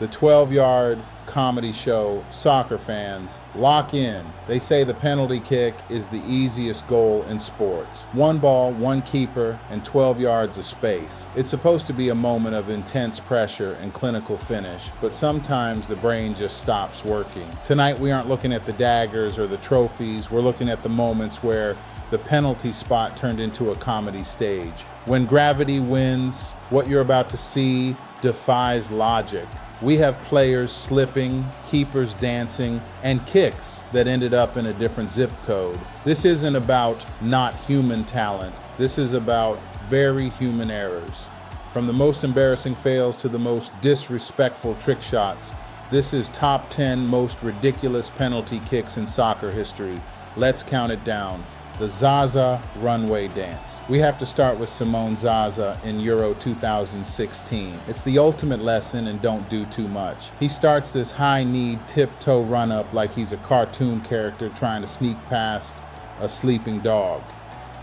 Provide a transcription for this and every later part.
The 12-yard comedy show, soccer fans, lock in. They say the penalty kick is the easiest goal in sports. One ball, one keeper, and 12 yards of space. It's supposed to be a moment of intense pressure and clinical finish, but sometimes the brain just stops working. Tonight we aren't looking at the daggers or the trophies, we're looking at the moments where the penalty spot turned into a comedy stage. When gravity wins, what you're about to see defies logic. We have players slipping, keepers dancing, and kicks that ended up in a different zip code. This isn't about not human talent. This is about very human errors. From the most embarrassing fails to the most disrespectful trick shots, this is top 10 most ridiculous penalty kicks in soccer history. Let's count it down. The Zaza runway dance. We have to start with Simone Zaza in Euro 2016. It's the ultimate lesson in don't do too much. He starts this high-knee tiptoe run-up like he's a cartoon character trying to sneak past a sleeping dog.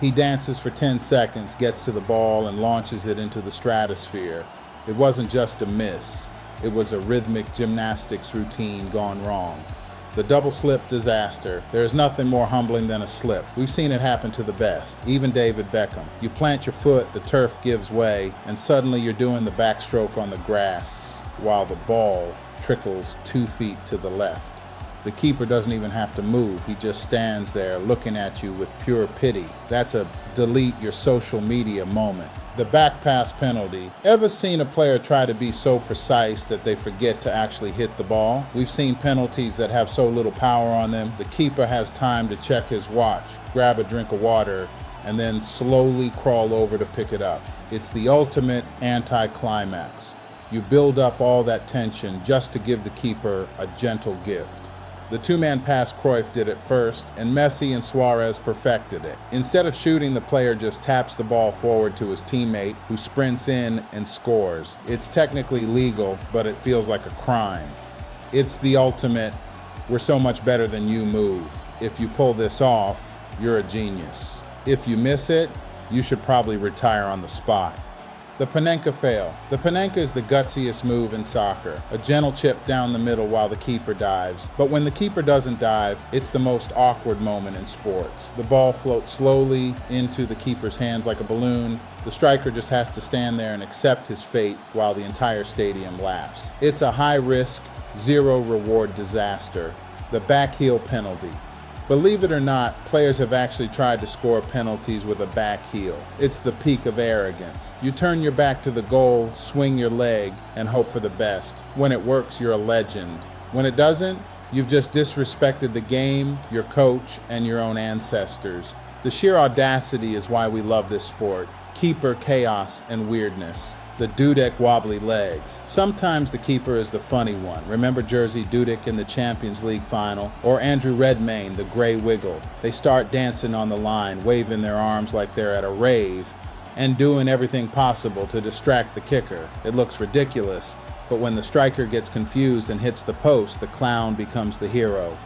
He dances for 10 seconds, gets to the ball, and launches it into the stratosphere. It wasn't just a miss. It was a rhythmic gymnastics routine gone wrong. The double slip disaster. There is nothing more humbling than a slip. We've seen it happen to the best, even David Beckham. You plant your foot, the turf gives way, and suddenly you're doing the backstroke on the grass while the ball trickles 2 feet to the left. The keeper doesn't even have to move. He just stands there looking at you with pure pity. That's a delete your social media moment. The back pass penalty. Ever seen a player try to be so precise that they forget to actually hit the ball? We've seen penalties that have so little power on them. The keeper has time to check his watch, grab a drink of water, and then slowly crawl over to pick it up. It's the ultimate anticlimax. You build up all that tension just to give the keeper a gentle gift. The two-man pass Cruyff did it first, and Messi and Suarez perfected it. Instead of shooting, the player just taps the ball forward to his teammate, who sprints in and scores. It's technically legal, but it feels like a crime. It's the ultimate, we're so much better than you move. If you pull this off, you're a genius. If you miss it, you should probably retire on the spot. The Panenka fail. The Panenka is the gutsiest move in soccer. A gentle chip down the middle while the keeper dives. But when the keeper doesn't dive, it's the most awkward moment in sports. The ball floats slowly into the keeper's hands like a balloon. The striker just has to stand there and accept his fate while the entire stadium laughs. It's a high-risk, zero-reward disaster. The backheel penalty. Believe it or not, players have actually tried to score penalties with a back heel. It's the peak of arrogance. You turn your back to the goal, swing your leg, and hope for the best. When it works, you're a legend. When it doesn't, you've just disrespected the game, your coach, and your own ancestors. The sheer audacity is why we love this sport. Keeper chaos and weirdness. The Dudek wobbly legs. Sometimes the keeper is the funny one. Remember Jersey Dudek in the Champions League final? Or Andrew Redmayne, the gray wiggle. They start dancing on the line, waving their arms like they're at a rave, and doing everything possible to distract the kicker. It looks ridiculous, but when the striker gets confused and hits the post, the clown becomes the hero.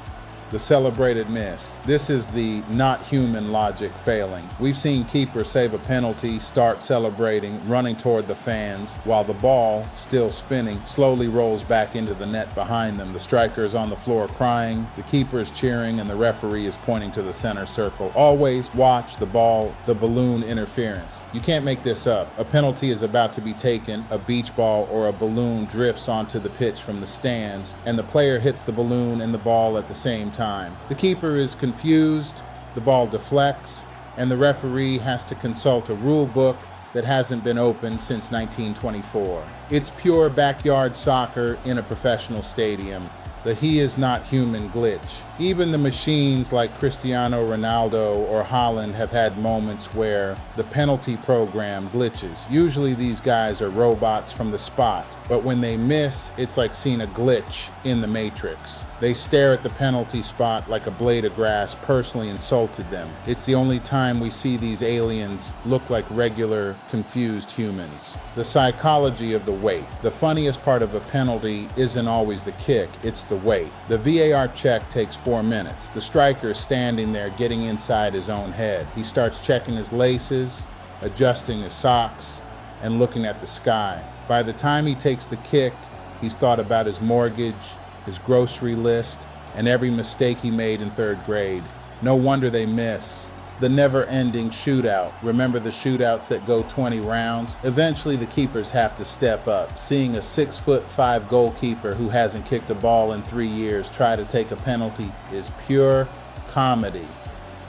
The celebrated miss. This is the not human logic failing. We've seen keepers save a penalty, start celebrating, running toward the fans, while the ball, still spinning, slowly rolls back into the net behind them. The striker is on the floor crying, the keeper is cheering, and the referee is pointing to the center circle. Always watch the ball, the balloon interference. You can't make this up. A penalty is about to be taken, a beach ball or a balloon drifts onto the pitch from the stands, and the player hits the balloon and the ball at the same time. The keeper is confused, the ball deflects, and the referee has to consult a rule book that hasn't been opened since 1924. It's pure backyard soccer in a professional stadium. The he is not human glitch. Even the machines like Cristiano Ronaldo or Haaland have had moments where the penalty program glitches. Usually these guys are robots from the spot, but when they miss, it's like seeing a glitch in the Matrix. They stare at the penalty spot like a blade of grass personally insulted them. It's the only time we see these aliens look like regular, confused humans. The psychology of the wait. The funniest part of a penalty isn't always the kick, it's the wait. The VAR check takes 4 minutes. The striker is standing there getting inside his own head. He starts checking his laces, adjusting his socks, and looking at the sky. By the time he takes the kick, He's thought about his mortgage, his grocery list, and every mistake he made in third grade. No wonder they miss the never-ending shootout. Remember the shootouts that go 20 rounds? Eventually the keepers have to step up. Seeing a 6'5" goalkeeper who hasn't kicked a ball in 3 years try to take a penalty is pure comedy.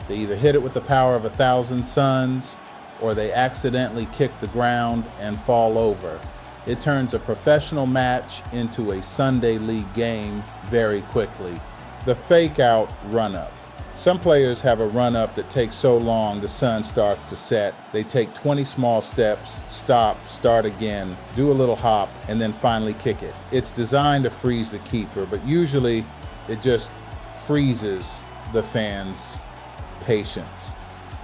They either hit it with the power of 1,000 suns, or they accidentally kick the ground and fall over. It turns a professional match into a Sunday league game very quickly. The fake-out run-up. Some players have a run-up that takes so long the sun starts to set. They take 20 small steps, stop, start again, do a little hop, and then finally kick it. It's designed to freeze the keeper, but usually it just freezes the fans' patience.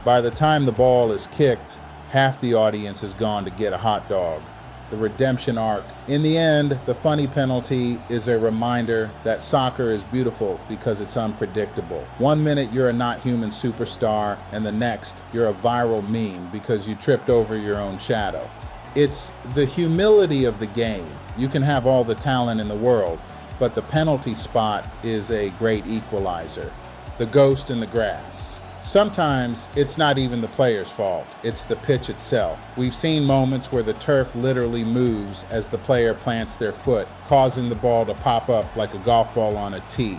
By the time the ball is kicked, half the audience has gone to get a hot dog. The redemption arc. In the end, the funny penalty is a reminder that soccer is beautiful because it's unpredictable. 1 minute you're a not human superstar, and the next you're a viral meme because you tripped over your own shadow. It's the humility of the game. You can have all the talent in the world, but the penalty spot is a great equalizer. The ghost in the grass. Sometimes it's not even the player's fault, it's the pitch itself. We've seen moments where the turf literally moves as the player plants their foot, causing the ball to pop up like a golf ball on a tee.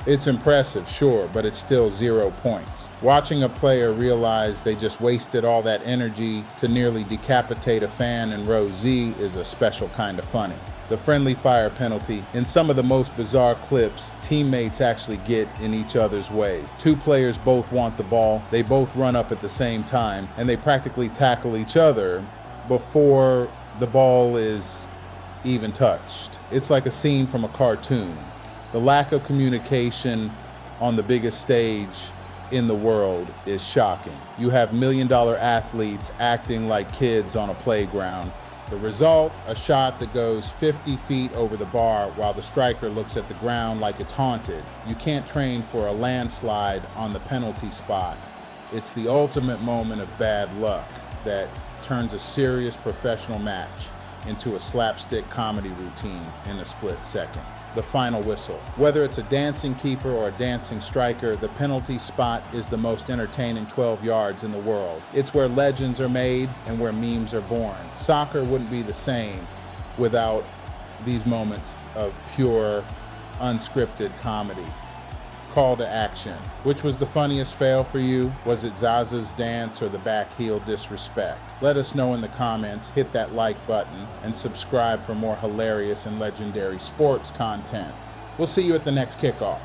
It's impressive, sure, but it's still 0 points. Watching a player realize they just wasted all that energy to nearly decapitate a fan in row Z is a special kind of funny. The friendly fire penalty. In some of the most bizarre clips, teammates actually get in each other's way. Two players both want the ball, they both run up at the same time, and they practically tackle each other before the ball is even touched. It's like a scene from a cartoon. The lack of communication on the biggest stage in the world is shocking. You have million-dollar athletes acting like kids on a playground. The result, a shot that goes 50 feet over the bar while the striker looks at the ground like it's haunted. You can't train for a landslide on the penalty spot. It's the ultimate moment of bad luck that turns a serious professional match into a slapstick comedy routine in a split second. The final whistle. Whether it's a dancing keeper or a dancing striker, the penalty spot is the most entertaining 12 yards in the world. It's where legends are made and where memes are born. Soccer wouldn't be the same without these moments of pure, unscripted comedy. Call to action. Which was the funniest fail for you? Was it Zaza's dance or the back heel disrespect? Let us know in the comments, hit that like button, and subscribe for more hilarious and legendary sports content. We'll see you at the next kickoff.